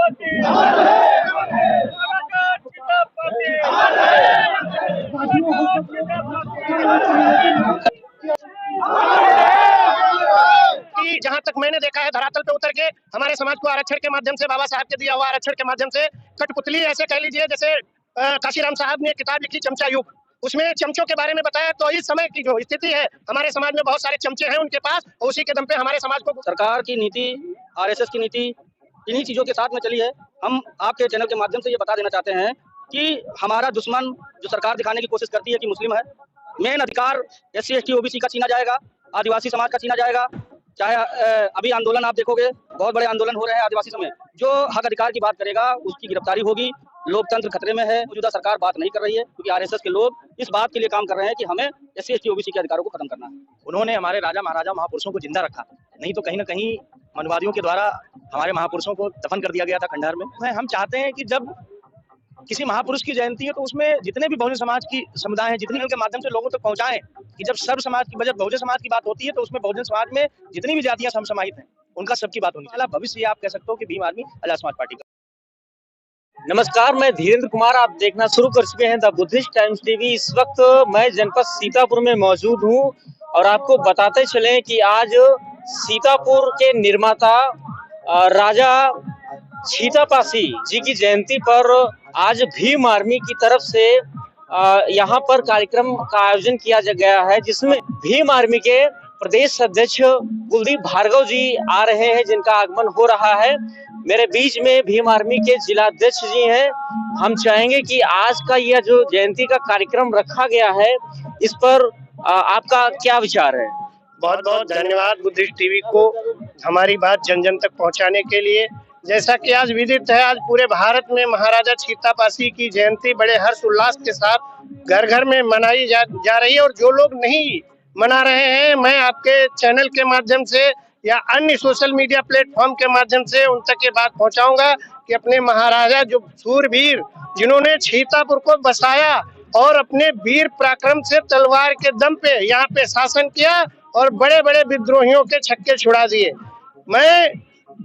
कि जहां तक मैंने देखा है धरातल पे उतर के हमारे समाज को आरक्षण के माध्यम से बाबा साहब के दिया हुआ आरक्षण के माध्यम से कठपुतली ऐसे कह लीजिए जैसे काशीराम साहब ने किताब लिखी चमचा युग, उसमें चमचों के बारे में बताया। तो इस समय की जो स्थिति है हमारे समाज में बहुत सारे चमचे हैं उनके पास, और उसी के दम पे हमारे समाज को सरकार की नीति, आरएसएस की नीति, इन्हीं चीजों के साथ में चली है। हम आपके चैनल के माध्यम से ये बता देना चाहते हैं कि हमारा दुश्मन जो सरकार दिखाने की कोशिश करती है कि मुस्लिम है, मेन अधिकार SC ST OBC का छीना जाएगा, आदिवासी समाज का छीना जाएगा। चाहे अभी आंदोलन आप देखोगे, बहुत बड़े आंदोलन हो रहे हैं आदिवासी समय, जो हक अधिकार की बात करेगा उसकी गिरफ्तारी होगी। लोकतंत्र खतरे में है। मौजूदा सरकार बात नहीं कर रही है क्योंकि आरएसएस के लोग इस बात के लिए काम कर रहे हैं कि हमें SC ST OBC के अधिकारों को खत्म करना है। उन्होंने हमारे राजा महाराजा महापुरुषों को जिंदा रखा, नहीं तो कहीं ना कहीं मनवादियों के द्वारा हमारे महापुरुषों को दफन कर दिया गया था खंडहर में। हम चाहते हैं कि जब किसी महापुरुष की जयंती है तो उसमें जितने भी बहुजन समाज की समुदाय हैं, जितने उनके माध्यम से लोगों तक पहुंचाएं कि जब सर्व समाज की बजाय बहुजन समाज की बात होती है तो उसमें बहुजन समाज में जितनी भी जातियां समसमाहित हैं उनका सबकी बात होनी चाहिए। भविष्य आप कह सकते हो कि भीम आर्मी आजाद समाज पार्टी का। नमस्कार, मैं धीरेन्द्र कुमार। आप देखना शुरू कर चुके हैं द बुद्धिस्ट टाइम्स टीवी। इस वक्त मैं जनपद सीतापुर में मौजूद हूं और आपको बताते चलें कि आज सीतापुर के निर्माता राजा छीतापासी जी की जयंती पर आज भीम आर्मी की तरफ से यहाँ पर कार्यक्रम का आयोजन किया गया है, जिसमें भीम आर्मी के प्रदेश अध्यक्ष कुलदीप भार्गव जी आ रहे हैं, जिनका आगमन हो रहा है। मेरे बीच में भीम आर्मी के जिलाध्यक्ष जी हैं। हम चाहेंगे कि आज का यह जो जयंती का कार्यक्रम रखा गया है, इस पर आपका क्या विचार है? बहुत बहुत धन्यवाद बुद्धिस्ट टीवी को हमारी बात जन जन तक पहुंचाने के लिए। जैसा कि आज विदित है, आज पूरे भारत में महाराजा छीतापासी की जयंती बड़े हर्ष उल्लास के साथ घर घर में मनाई जा रही है। और जो लोग नहीं मना रहे हैं, मैं आपके चैनल के माध्यम से या अन्य सोशल मीडिया प्लेटफॉर्म के माध्यम से उन तक ये बात पहुंचाऊंगा कि अपने महाराजा जो सूरवीर जिन्होंने छीतापुर को बसाया और अपने वीर पराक्रम से तलवार के दम पे यहाँ पे शासन किया और बड़े बड़े विद्रोहियों के छक्के छुड़ा दिए, मैं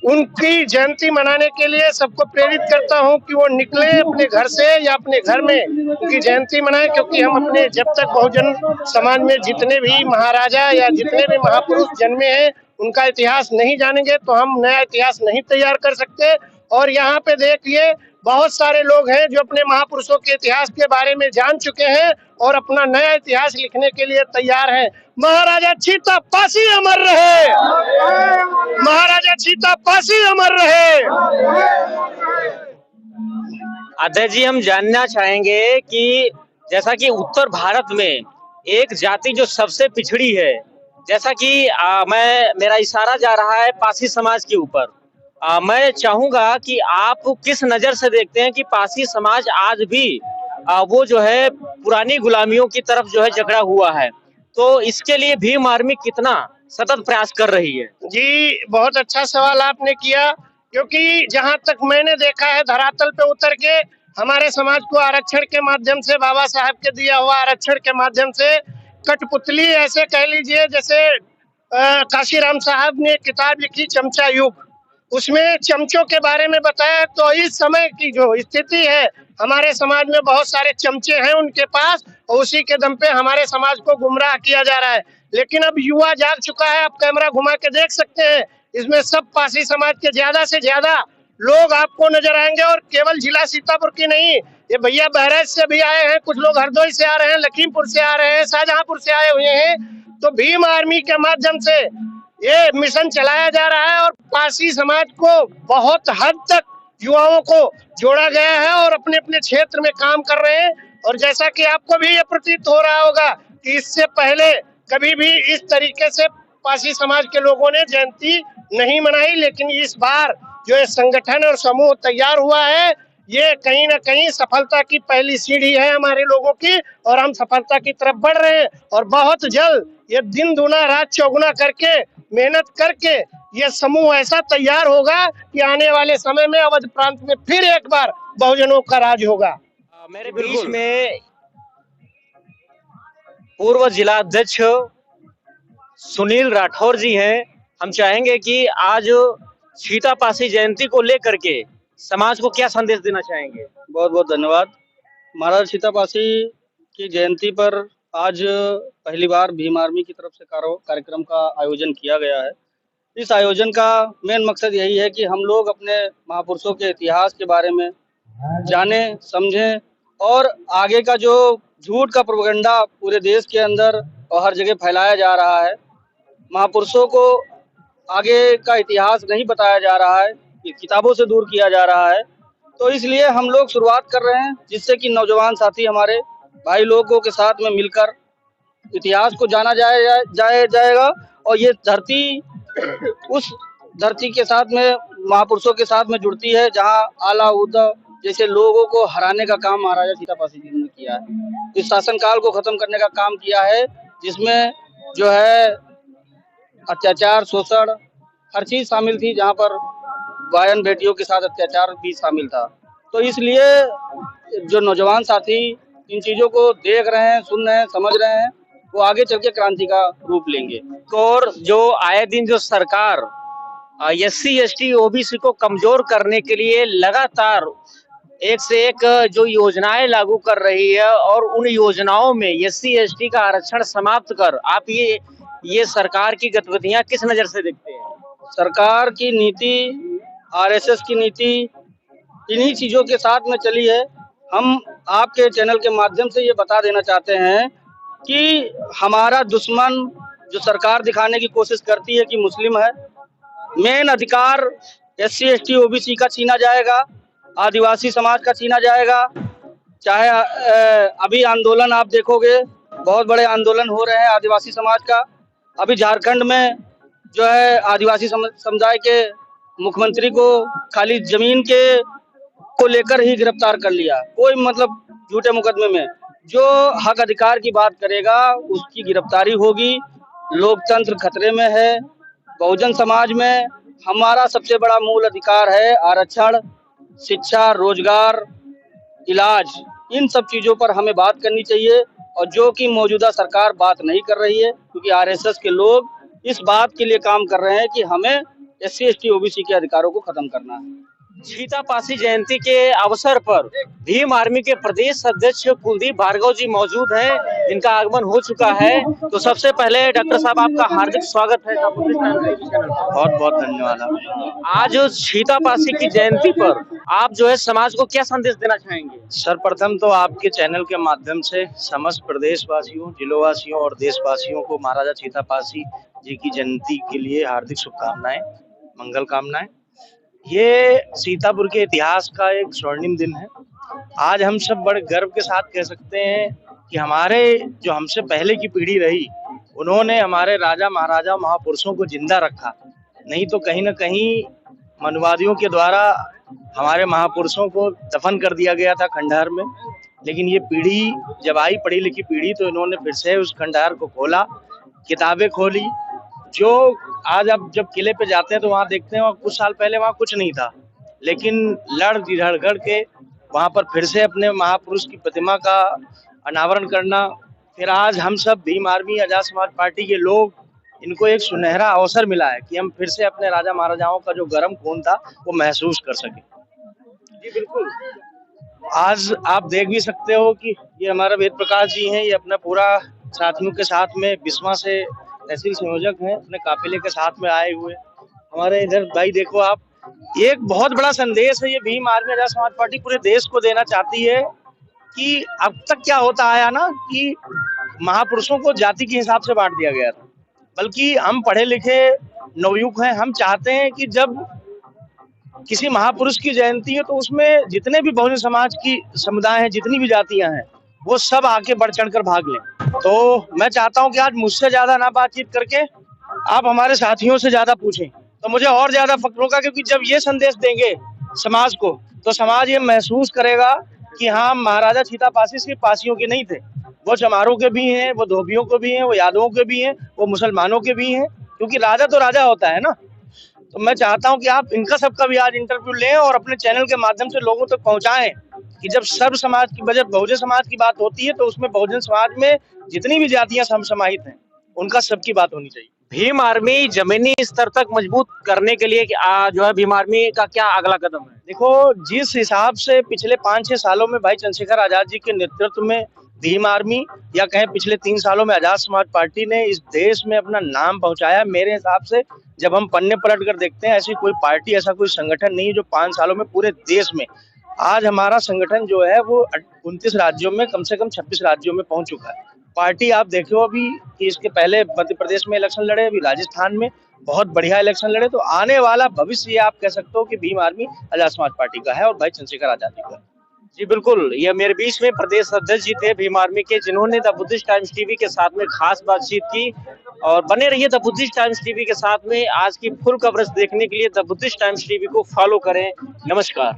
उनकी जयंती मनाने के लिए सबको प्रेरित करता हूं कि वो निकले अपने घर से या अपने घर में उनकी जयंती मनाएं। क्योंकि हम अपने जब तक बहुजन समाज में जितने भी महाराजा या जितने भी महापुरुष जन्मे हैं उनका इतिहास नहीं जानेंगे तो हम नया इतिहास नहीं तैयार कर सकते। और यहाँ पे देखिए बहुत सारे लोग हैं जो अपने महापुरुषों के इतिहास के बारे में जान चुके हैं और अपना नया इतिहास लिखने के लिए तैयार हैं। महाराजा छीतापासी अमर रहे, महाराजा छीतापासी अमर रहे। अध्यक्ष जी, हम जानना चाहेंगे कि जैसा कि उत्तर भारत में एक जाति जो सबसे पिछड़ी है, जैसा कि मेरा इशारा जा रहा है पासी समाज के ऊपर, मैं चाहूंगा कि आप किस नजर से देखते हैं कि पासी समाज आज भी वो जो है पुरानी गुलामियों की तरफ जो है जकड़ा हुआ है, तो इसके लिए भीम आर्मी कितना सतत प्रयास कर रही है? जी, बहुत अच्छा सवाल आपने किया, क्योंकि जहां तक मैंने देखा है धरातल पे उतर के हमारे समाज को आरक्षण के माध्यम से बाबा साहब के दिया हुआ आरक्षण के माध्यम से कठपुतली ऐसे कह लीजिए जैसे काशीराम साहब ने किताब लिखी चमचा युग, उसमें चमचों के बारे में बताया। तो इस समय की जो स्थिति है हमारे समाज में बहुत सारे चमचे हैं उनके पास और उसी के दम पे हमारे समाज को गुमराह किया जा रहा है। लेकिन अब युवा जाग चुका है, आप कैमरा घुमा के देख सकते हैं, इसमें सब पासी समाज के ज्यादा से ज्यादा लोग आपको नजर आएंगे। और केवल जिला सीतापुर की नहीं, ये भैया बहराइच से भी आए हैं, कुछ लोग हरदोई से आ रहे हैं, लखीमपुर से आ रहे हैं, शाहजहांपुर से आए हुए हैं। तो भीम आर्मी के माध्यम से ये मिशन चलाया जा रहा है और पासी समाज को बहुत हद तक युवाओं को जोड़ा गया है और अपने अपने क्षेत्र में काम कर रहे हैं। और जैसा कि आपको भी ये प्रतीत हो रहा होगा कि इससे पहले कभी भी इस तरीके से पासी समाज के लोगों ने जयंती नहीं मनाई, लेकिन इस बार जो ये संगठन और समूह तैयार हुआ है, ये कहीं ना कहीं सफलता की पहली सीढ़ी है हमारे लोगों की और हम सफलता की तरफ बढ़ रहे हैं। और बहुत जल्द ये दिन दूना रात चौगुना करके मेहनत करके ये समूह ऐसा तैयार होगा कि आने वाले समय में अवध प्रांत में फिर एक बार बहुजनों का राज होगा। मेरे बीच में पूर्व जिला अध्यक्ष सुनील राठौर जी हैं। हम चाहेंगे कि आज छीतापासी जयंती को लेकर के समाज को क्या संदेश देना चाहेंगे? बहुत बहुत धन्यवाद। महाराजा सीतापासी की जयंती पर आज पहली बार भीम आर्मी की तरफ से कार्यक्रम का आयोजन किया गया है। इस आयोजन का मेन मकसद यही है कि हम लोग अपने महापुरुषों के इतिहास के बारे में जानें, समझें और आगे का जो झूठ का प्रोपेगेंडा पूरे देश के अंदर और हर जगह फैलाया जा रहा है, महापुरुषों को आगे का इतिहास नहीं बताया जा रहा है, किताबों से दूर किया जा रहा है। तो इसलिए हम लोग शुरुआत कर रहे हैं, जिससे कि नौजवान साथी हमारे भाई लोगों के साथ में मिलकर इतिहास को जाना जाएगा और ये धरती उस धरती के साथ में महापुरुषों के साथ में जुड़ती है जहां आला उदा जैसे लोगों को हराने का काम महाराजा सीतापासी जी ने किया है। इस शासनकाल को खत्म करने का काम किया है, जिसमें जो है अत्याचार, शोषण, हर चीज शामिल थी, जहां पर बहन बेटियों के साथ अत्याचार भी शामिल था। तो इसलिए जो नौजवान साथी इन चीजों को देख रहे हैं, सुन रहे हैं, समझ रहे हैं, वो आगे चल के क्रांति का रूप लेंगे। और जो आए दिन जो सरकार SC ST OBC को कमजोर करने के लिए लगातार एक से एक जो योजनाएं लागू कर रही है और उन योजनाओं में SC ST का आरक्षण समाप्त कर आप ये सरकार की गतिविधियां किस नजर से देखते हैं? सरकार की नीति, RSS की नीति इन्हीं चीजों के साथ में चली है। हम आपके चैनल के माध्यम से ये बता देना चाहते हैं कि हमारा दुश्मन जो सरकार दिखाने की कोशिश करती है कि मुस्लिम है, मेन अधिकार SC ST OBC का छीना जाएगा, आदिवासी समाज का छीना जाएगा। चाहे अभी आंदोलन आप देखोगे, बहुत बड़े आंदोलन हो रहे हैं आदिवासी समाज का। अभी झारखंड में जो है आदिवासी समुदाय के मुख्यमंत्री को खाली जमीन के को लेकर ही गिरफ्तार कर लिया, कोई मतलब झूठे मुकदमे में। जो हक अधिकार की बात करेगा उसकी गिरफ्तारी होगी। लोकतंत्र खतरे में है। बहुजन समाज में हमारा सबसे बड़ा मूल अधिकार है आरक्षण, शिक्षा, रोजगार, इलाज। इन सब चीजों पर हमें बात करनी चाहिए और जो कि मौजूदा सरकार बात नहीं कर रही है, क्योंकि RSS के लोग इस बात के लिए काम कर रहे हैं कि हमें SC ST OBC के अधिकारों को खत्म करना है। सीतापासी जयंती के अवसर पर भीम आर्मी के प्रदेश अध्यक्ष कुलदीप भार्गव जी मौजूद हैं, जिनका आगमन हो चुका है। तो सबसे पहले डॉक्टर साहब आपका हार्दिक स्वागत है। बहुत बहुत धन्यवाद। आज सीतापासी की जयंती पर आप जो है समाज को क्या संदेश देना चाहेंगे? सर्वप्रथम तो आपके चैनल के माध्यम से समस्त प्रदेशवासियों, जिलोवासियों और देशवासियों को महाराजा सीतापासी जी की जयंती के लिए हार्दिक शुभकामनाएं, मंगल कामनाएं। ये सीतापुर के इतिहास का एक स्वर्णिम दिन है। आज हम सब बड़े गर्व के साथ कह सकते हैं कि हमारे जो हमसे पहले की पीढ़ी रही, उन्होंने हमारे राजा महाराजा महापुरुषों को जिंदा रखा। नहीं तो कहीं ना कहीं मनुवादियों के द्वारा हमारे महापुरुषों को दफन कर दिया गया था खंडहर में। लेकिन ये पीढ़ी जब आई, पढ़ी लिखी पीढ़ी, तो इन्होंने फिर से उस खंडहर को खोला, किताबें खोली। जो आज आप जब किले पे जाते हैं तो वहाँ देखते हैं, कुछ साल पहले वहाँ कुछ नहीं था, लेकिन लड़ झगड़ के वहाँ पर फिर से अपने महापुरुष की प्रतिमा का अनावरण करना। फिर आज हम सब भीम आर्मी आजाद समाज पार्टी के लोग, इनको एक सुनहरा अवसर मिला है कि हम फिर से अपने राजा महाराजाओं का जो गर्म खून था वो महसूस कर सके। जी बिल्कुल। आज आप देख भी सकते हो कि ये हमारा वेद प्रकाश जी हैं, ये अपना पूरा साथियों के साथ में बिस्वा से तहसील संयोजक हैं, अपने काफिले के साथ में आए हुए। हमारे इधर भाई देखो आप, एक बहुत बड़ा संदेश है ये भीम आर्मी आजाद समाज पार्टी पूरे देश को देना चाहती है कि अब तक क्या होता आया ना कि महापुरुषों को जाति के हिसाब से बांट दिया गया था, बल्कि हम पढ़े लिखे नवयुग हैं। हम चाहते हैं कि जब किसी महापुरुष की जयंती है तो उसमें जितने भी बहुजन समाज की समुदाय हैं, जितनी भी जातियां हैं, वो सब आके बढ़ चढ़ कर भाग लें। तो मैं चाहता हूं कि आज मुझसे ज्यादा ना बातचीत करके आप हमारे साथियों से ज्यादा पूछें, तो मुझे और ज्यादा फक्र होगा। क्योंकि जब ये संदेश देंगे समाज को, तो समाज ये महसूस करेगा कि हाँ, महाराजा सीतापासी सिर्फ पासियों के नहीं थे, वो चमारों के भी हैं, वो धोबियों के भी हैं, वो यादवों के भी हैं, वो मुसलमानों के भी हैं। क्योंकि राजा तो राजा होता है ना। तो मैं चाहता हूं कि आप इनका सबका भी आज इंटरव्यू लें और अपने चैनल के माध्यम से लोगों तक पहुंचाएं कि जब सर्व समाज की बजाय बहुजन समाज की बात होती है तो उसमें बहुजन समाज में जितनी भी जातियां समाहित हैं उनका सबकी बात होनी चाहिए। भीम आर्मी जमीनी स्तर तक मजबूत करने के लिए जो है भीम आर्मी का क्या अगला कदम है? देखो, जिस हिसाब से पिछले 5-6 सालों में भाई चंद्रशेखर आजाद जी के नेतृत्व में भीम आर्मी या कहें पिछले 3 सालों में आजाद समाज पार्टी ने इस देश में अपना नाम पहुंचाया, मेरे हिसाब से जब हम पन्ने पलट कर देखते हैं, ऐसी कोई पार्टी, ऐसा कोई संगठन नहीं जो 5 सालों में पूरे देश में, आज हमारा संगठन जो है वो 29 राज्यों में कम से कम 26 राज्यों में पहुंच चुका है। पार्टी आप देखो अभी कि इसके पहले मध्य प्रदेश में इलेक्शन लड़े, अभी राजस्थान में बहुत बढ़िया इलेक्शन लड़े, तो आने वाला भविष्य ये आप कह सकते हो कि भीम आर्मी आजाद समाज पार्टी का है और भाई चंद्रशेखर आजाद जी का। जी बिल्कुल, ये मेरे बीच में प्रदेश अध्यक्ष जी थे भीम आर्मी के, जिन्होंने द बुद्धिस्ट टाइम्स टीवी के साथ में खास बातचीत की। और बने रहिए द बुद्धिस्ट टाइम्स टीवी के साथ में। आज की फुल कवरेज देखने के लिए द बुद्धिस्ट टाइम्स टीवी को फॉलो करें। नमस्कार।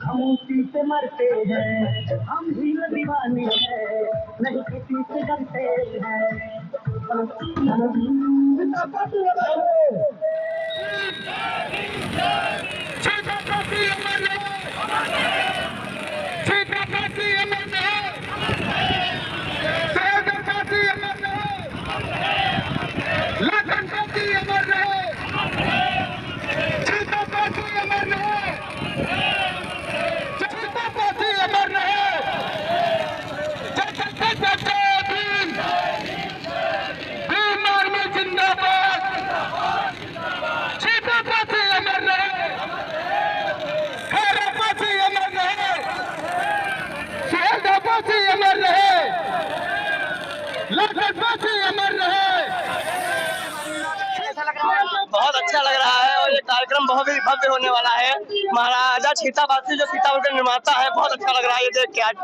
हम उसी से मरते हैं, हम भी दीवाने हैं, नहीं किसी से डरते हैं। बहुत अच्छा लग रहा है और ये कार्यक्रम कार्यक्रम बहुत ही भव्य होने वाला है। महाराजा सीतावासी जो सीतापुर के निर्माता है, बहुत अच्छा लग रहा है ये देख के आज।